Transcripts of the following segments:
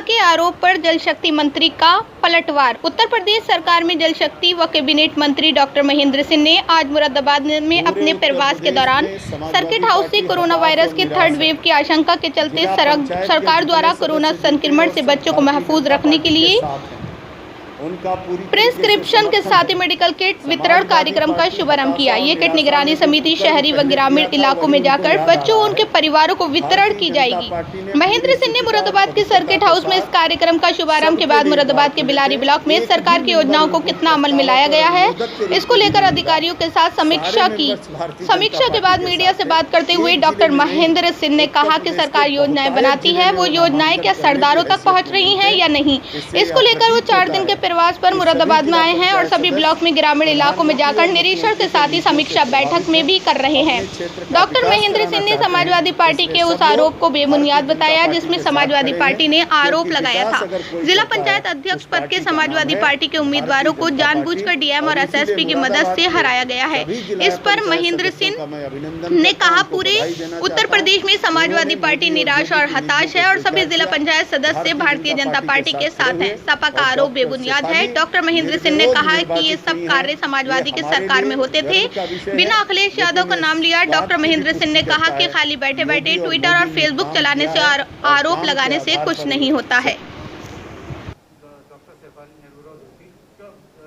के आरोप पर जल शक्ति मंत्री का पलटवार। उत्तर प्रदेश सरकार में जल शक्ति व कैबिनेट मंत्री डॉक्टर महेंद्र सिंह ने आज मुरादाबाद में अपने प्रवास के दौरान सर्किट हाउस से कोरोना वायरस की थर्ड वेव की आशंका के चलते सरकार द्वारा कोरोना संक्रमण से बच्चों को महफूज रखने के लिए प्रिस्क्रिप्शन के साथ ही मेडिकल किट वितरण कार्यक्रम का शुभारंभ किया। ये किट निगरानी समिति शहरी व ग्रामीण इलाकों में जाकर बच्चों और उनके परिवारों को वितरण की जाएगी। महेंद्र सिंह ने मुरादाबाद के सर्किट हाउस में इस कार्यक्रम का शुभारंभ के बाद मुरादाबाद के बिलारी ब्लॉक में सरकार की योजनाओं को कितना अमल में लाया गया है, इसको लेकर अधिकारियों के साथ समीक्षा की। समीक्षा के बाद मीडिया से बात करते हुए डॉक्टर महेंद्र सिंह ने कहा कि सरकार योजनाएं बनाती है, वो योजनाएं क्या सरदारों तक पहुँच रही है या नहीं, इसको लेकर वो 4 दिन के प्रवास पर मुरादाबाद में आए हैं और सभी ब्लॉक में ग्रामीण इलाकों में जाकर निरीक्षण के साथ ही समीक्षा बैठक में भी कर रहे हैं। डॉक्टर महेंद्र सिंह ने समाजवादी पार्टी के उस आरोप को बेबुनियाद बताया जिसमें समाजवादी पार्टी ने आरोप लगाया था जिला पंचायत अध्यक्ष पद के समाजवादी पार्टी के उम्मीदवारों को जानबूझकर डीएम और एसएसपी की मदद से हराया गया है। इस पर महेंद्र सिंह ने कहा, पूरे उत्तर प्रदेश में समाजवादी पार्टी निराश और हताश है और सभी जिला पंचायत सदस्य भारतीय जनता पार्टी के साथ हैं। सपा का आरोप बेबुनियाद है। डॉक्टर महेंद्र सिंह ने कहा कि ये सब कार्य समाजवादी की सरकार में होते थे, बिना अखिलेश यादव का नाम लिया। डॉक्टर महेंद्र सिंह ने कहा कि खाली बैठे बैठे ट्विटर और फेसबुक चलाने से और आरोप लगाने से कुछ नहीं होता है।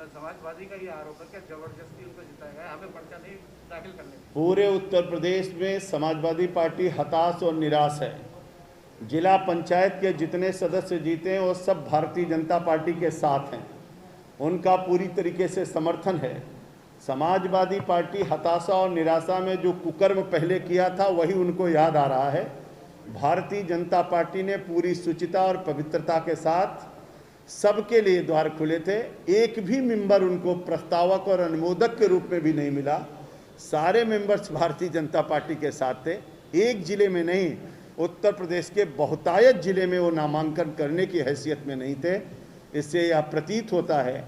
समाजवादी का ये आरोप है कि जबरदस्ती उनको जिताया गया, हमें पर्चा नहीं दाखिल करने। पूरे उत्तर प्रदेश में समाजवादी पार्टी हताश और निराश है। जिला पंचायत के जितने सदस्य जीते हैं वो सब भारतीय जनता पार्टी के साथ हैं, उनका पूरी तरीके से समर्थन है। समाजवादी पार्टी हताशा और निराशा में जो कुकर्म पहले किया था वही उनको याद आ रहा है। भारतीय जनता पार्टी ने पूरी शुचिता और पवित्रता के साथ सबके लिए द्वार खुले थे। एक भी मेंबर उनको प्रस्तावक और अनुमोदक के रूप में भी नहीं मिला। सारे मेंबर्स भारतीय जनता पार्टी के साथ थे। एक जिले में नहीं, उत्तर प्रदेश के बहुतायत जिले में वो नामांकन करने की हैसियत में नहीं थे। इससे यह प्रतीत होता है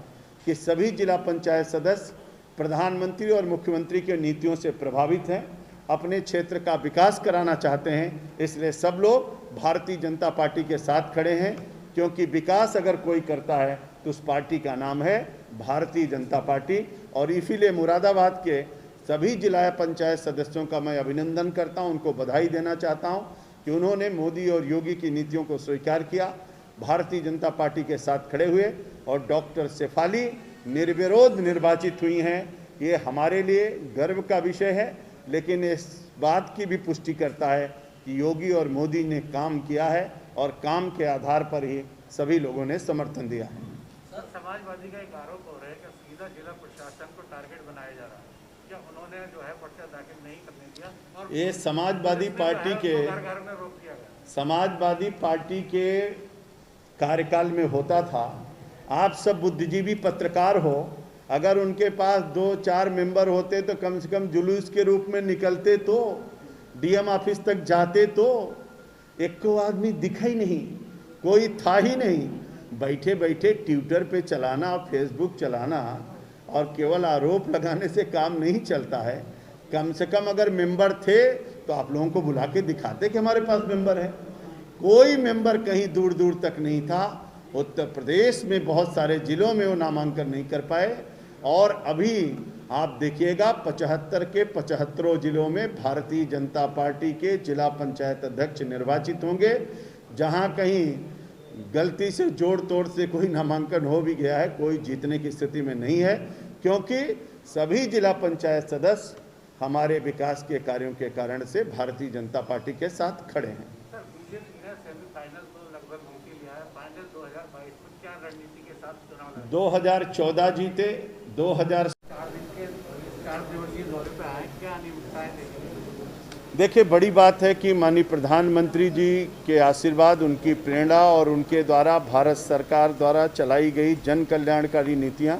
कि सभी जिला पंचायत सदस्य प्रधानमंत्री और मुख्यमंत्री की नीतियों से प्रभावित हैं, अपने क्षेत्र का विकास कराना चाहते हैं। इसलिए सब लोग भारतीय जनता पार्टी के साथ खड़े हैं, क्योंकि विकास अगर कोई करता है तो उस पार्टी का नाम है भारतीय जनता पार्टी। और इसीलिए मुरादाबाद के सभी जिला पंचायत सदस्यों का मैं अभिनंदन करता हूं, उनको बधाई देना चाहता हूं कि उन्होंने मोदी और योगी की नीतियों को स्वीकार किया, भारतीय जनता पार्टी के साथ खड़े हुए और डॉक्टर शेफाली निर्विरोध निर्वाचित हुई हैं। ये हमारे लिए गर्व का विषय है, लेकिन इस बात की भी पुष्टि करता है कि योगी और मोदी ने काम किया है और काम के आधार पर ही सभी लोगों ने समर्थन दिया है। सर, समाजवादी का एक आरोप हो रहा है कि सीधा जिला प्रशासन को टारगेट बनाया जा रहा है। क्या उन्होंने जो है पर्चा दाखिल नहीं करने दिया और ये समाजवादी पार्टी के घर में रोक दिया गया। समाजवादी पार्टी के कार्यकाल में होता था। आप सब बुद्धिजीवी पत्रकार हो, अगर उनके पास 2-4 मेंबर होते तो कम से कम जुलूस के रूप में निकलते, तो डीएम ऑफिस तक जाते, तो एक को आदमी दिखा ही नहीं, कोई था ही नहीं। बैठे बैठे ट्विटर पे चलाना, फेसबुक चलाना और केवल आरोप लगाने से काम नहीं चलता है। कम से कम अगर मेंबर थे तो आप लोगों को बुला के दिखाते कि हमारे पास मेंबर है। कोई मेंबर कहीं दूर दूर तक नहीं था। उत्तर प्रदेश में बहुत सारे जिलों में वो नामांकन नहीं कर पाए और अभी आप देखिएगा 75 के 75 जिलों में भारतीय जनता पार्टी के जिला पंचायत अध्यक्ष निर्वाचित होंगे। जहां कहीं गलती से जोड़ तोड़ से कोई नामांकन हो भी गया है, कोई जीतने की स्थिति में नहीं है, क्योंकि सभी जिला पंचायत सदस्य हमारे विकास के कार्यों के कारण से भारतीय जनता पार्टी के साथ खड़े हैं। सर, बीजेपी ने सेमीफाइनल तो लगभग जीत लिया है। फाइनल 2022 में क्या रणनीति के साथ चुनाव लड़ेंगे? 2014 जीते, 4 दिवसीय दौरे पे आए, क्या अनियमितताएं देखेंगे? देखिए, बड़ी बात है कि माननीय प्रधानमंत्री जी के आशीर्वाद, उनकी प्रेरणा और उनके द्वारा भारत सरकार द्वारा चलाई गई जन कल्याणकारी नीतियां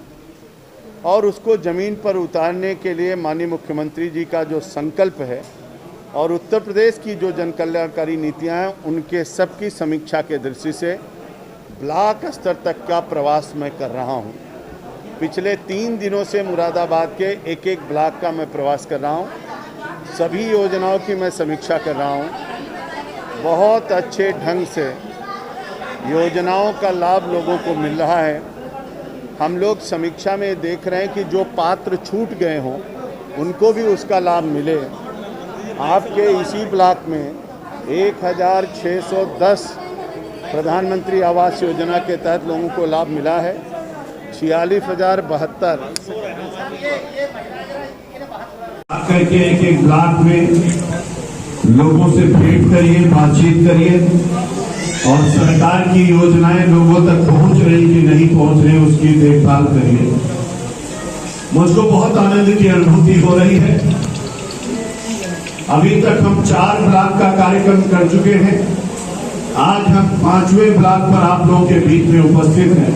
और उसको ज़मीन पर उतारने के लिए माननीय मुख्यमंत्री जी का जो संकल्प है और उत्तर प्रदेश की जो जन कल्याणकारी नीतियाँ हैं, उनके सबकी समीक्षा के दृष्टि से ब्लॉक स्तर तक का प्रवास मैं कर रहा हूँ। पिछले 3 दिनों से मुरादाबाद के एक ब्लॉक का मैं प्रवास कर रहा हूँ। सभी योजनाओं की मैं समीक्षा कर रहा हूँ। बहुत अच्छे ढंग से योजनाओं का लाभ लोगों को मिल रहा है। हम लोग समीक्षा में देख रहे हैं कि जो पात्र छूट गए हों उनको भी उसका लाभ मिले। आपके इसी ब्लॉक में 1610 प्रधानमंत्री आवास योजना के तहत लोगों को लाभ मिला है। 46,072 करके एक ब्लॉक में लोगों से भेंट करिए, बातचीत करिए और सरकार की योजनाएं लोगों तक पहुंच रही कि नहीं पहुंच रही उसकी देखभाल करिए। मुझको बहुत आनंद की अनुभूति हो रही है। अभी तक हम 4 ब्लॉक का कार्यक्रम कर चुके हैं। आज हम 5वें ब्लॉक पर आप लोगों के बीच में उपस्थित हैं।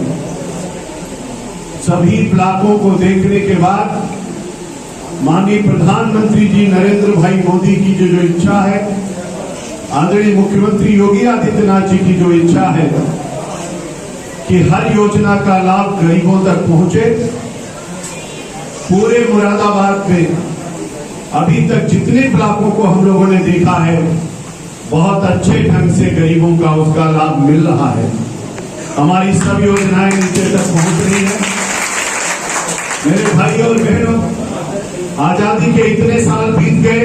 सभी ब्लॉकों को देखने के बाद माननीय प्रधानमंत्री जी नरेंद्र भाई मोदी की जो इच्छा है, आदरणीय मुख्यमंत्री योगी आदित्यनाथ जी की जो इच्छा है कि हर योजना का लाभ गरीबों तक पहुंचे, पूरे मुरादाबाद में अभी तक जितने ब्लॉकों को हम लोगों ने देखा है बहुत अच्छे ढंग से गरीबों का उसका लाभ मिल रहा है। हमारी सब योजनाएं नीचे तक पहुंच रही है। मेरे भाई और बहनों, आजादी के इतने साल बीत गए,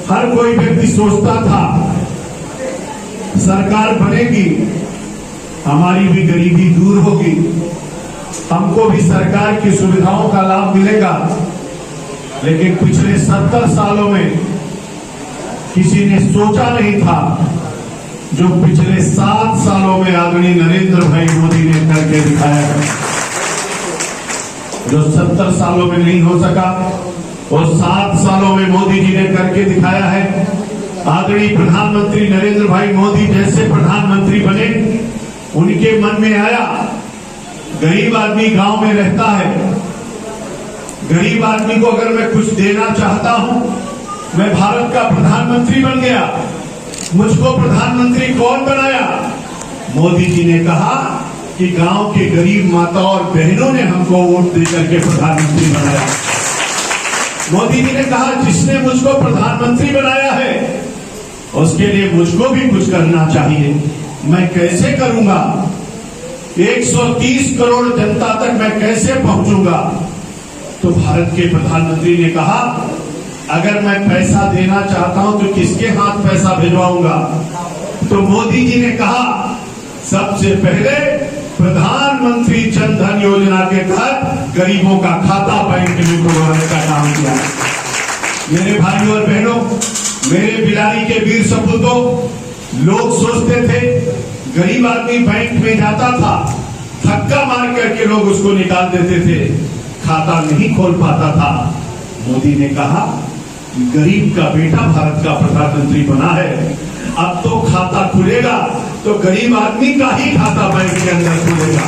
हर कोई व्यक्ति सोचता था सरकार बनेगी, हमारी भी गरीबी दूर होगी, हमको भी सरकार की सुविधाओं का लाभ मिलेगा। लेकिन पिछले 70 सालों में किसी ने सोचा नहीं था जो पिछले 7 सालों में आदरणीय नरेंद्र भाई मोदी ने करके दिखाया है। जो 70 सालों में नहीं हो सका वो 7 सालों में मोदी जी ने करके दिखाया है। आदरणीय प्रधानमंत्री नरेंद्र भाई मोदी जैसे प्रधानमंत्री बने, उनके मन में आया गरीब आदमी गांव में रहता है, गरीब आदमी को अगर मैं कुछ देना चाहता हूं, मैं भारत का प्रधानमंत्री बन गया। मुझको प्रधानमंत्री कौन बनाया? मोदी जी ने कहा कि गांव के गरीब माता और बहनों ने हमको वोट देकर के प्रधानमंत्री बनाया। मोदी जी ने कहा जिसने मुझको प्रधानमंत्री बनाया है उसके लिए मुझको भी कुछ करना चाहिए। मैं कैसे करूंगा? 130 करोड़ जनता तक मैं कैसे पहुंचूंगा? तो भारत के प्रधानमंत्री ने कहा अगर मैं पैसा देना चाहता हूं तो किसके हाथ पैसा भिजवाऊंगा? तो मोदी जी ने कहा सबसे पहले प्रधानमंत्री जन धन योजना के तहत गरीबों का खाता बैंक में खुलवाने का काम किया। मेरे भाई और बहनों, मेरे बिलारी के वीर सपूतों, लोग सोचते थे गरीब आदमी बैंक में जाता था, धक्का मार करके लोग उसको निकाल देते थे, खाता नहीं खोल पाता था। मोदी ने कहा गरीब का बेटा भारत का प्रधानमंत्री बना है, अब तो खाता खुलेगा तो गरीब आदमी का ही खाता बैंक के अंदर खुलेगा।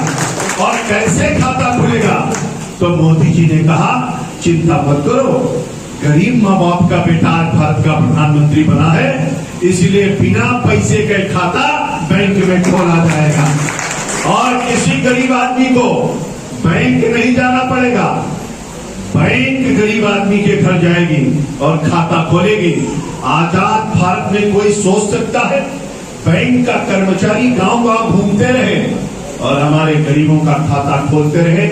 और कैसे खाता खुलेगा? तो मोदी जी ने कहा चिंता मत करो, गरीब माँ बाप का बेटा आज भारत का प्रधानमंत्री बना है, इसलिए बिना पैसे के खाता बैंक में खोला जाएगा और किसी गरीब आदमी को बैंक नहीं जाना पड़ेगा। बैंक गरीब आदमी के घर जाएगी और खाता खोलेगी। आजाद भारत में कोई सोच सकता है बैंक का कर्मचारी गांव-गांव घूमते रहे और हमारे गरीबों का खाता खोलते रहे?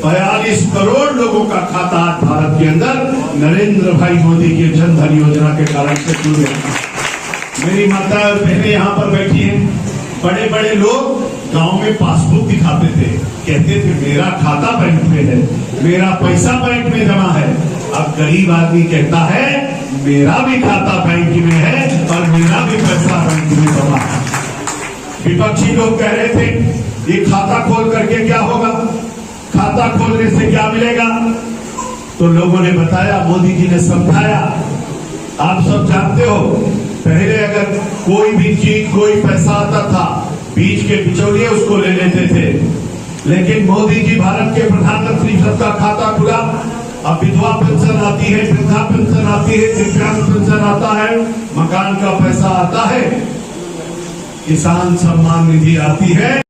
42 करोड़ लोगों का खाता आज भारत के अंदर नरेंद्र भाई मोदी के जन धन योजना के कारण से खुल गया। मेरी माता और बहनें यहाँ पर बैठी हैं। बड़े बड़े लोग गांव में पासबुक दिखाते थे, कहते थे मेरा खाता बैंक में है, मेरा पैसा बैंक में जमा है। अब गरीब आदमी कहता है मेरा भी खाता बैंक में है और मेरा भी पैसा बैंक में जमा है। विपक्षी लोग कह रहे थे ये खाता खोल करके क्या होगा, खाता खोलने से क्या मिलेगा? तो लोगों ने बताया, मोदी जी ने समझाया। आप सब जानते हो पहले अगर कोई भी चीज, कोई पैसा आता था, बीच के बिचौलिए उसको ले लेते थे, लेकिन मोदी जी भारत के प्रधानमंत्री सबका खाता खुला। अब विधवा पेंशन आती है, वृद्धा पेंशन आती है, दिव्यांग पेंशन आता है, मकान का पैसा आता है, किसान सम्मान निधि आती है।